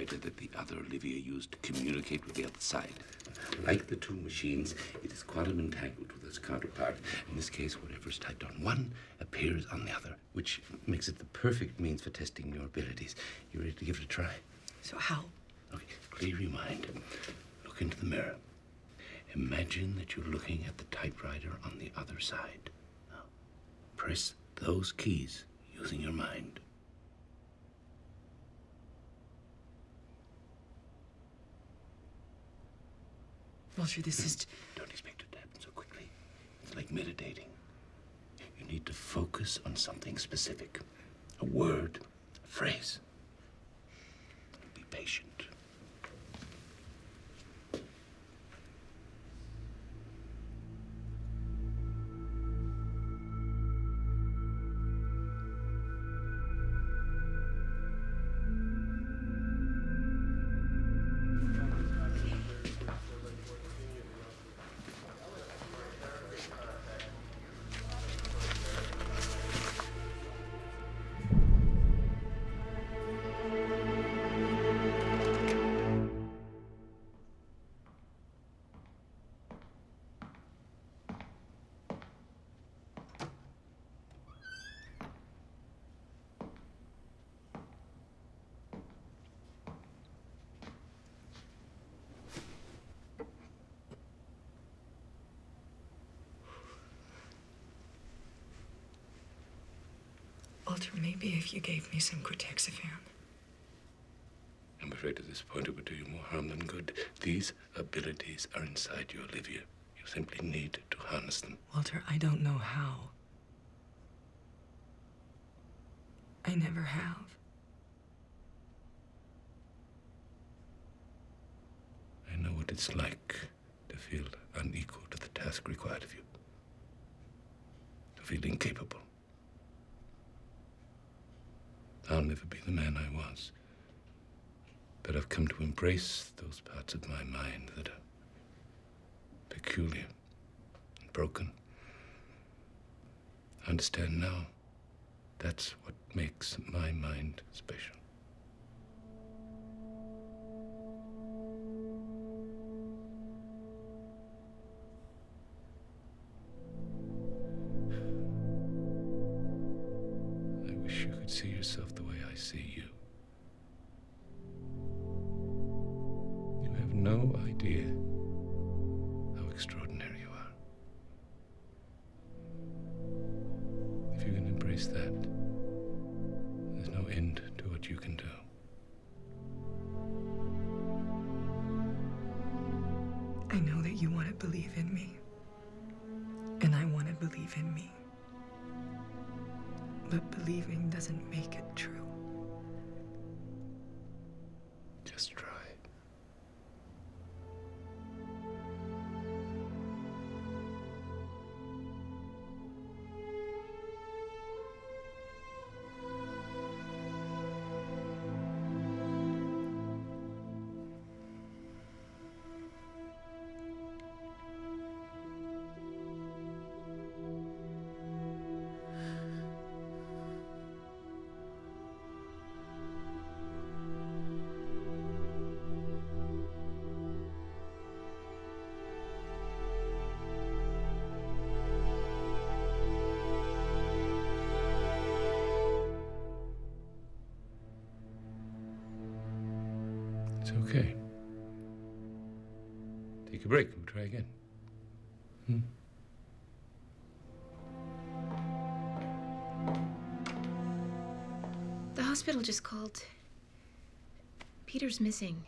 typewriter that the other Olivia used to communicate with the other side. Like the two machines, it is quantum entangled with its counterpart. In this case, whatever is typed on one appears on the other, which makes it the perfect means for testing your abilities. You ready to give it a try? So how? Okay, clear your mind. Look into the mirror. Imagine that you're looking at the typewriter on the other side. Now, press those keys using your mind. Walter, this is... Don't expect it to happen so quickly. It's like meditating. You need to focus on something specific. A word, a phrase. Be patient. Walter, maybe if you gave me some Cortexiphan. I'm afraid at this point it would do you more harm than good. These abilities are inside you, Olivia. You simply need to harness them. Walter, I don't know how. I never have. I know what it's like to feel unequal to the task required of you. To feel incapable. I'll never be the man I was. But I've come to embrace those parts of my mind that are peculiar and broken. I understand now that's what makes my mind special. I wish you could see yourself the way I see you. You have no idea how extraordinary you are. If you can embrace that, there's no end to what you can do. I know that you want to believe in me. And I want to believe in me. But believing doesn't make it true. Just try. It's okay. Take a break. We'll try again. The hospital just called. Peter's missing.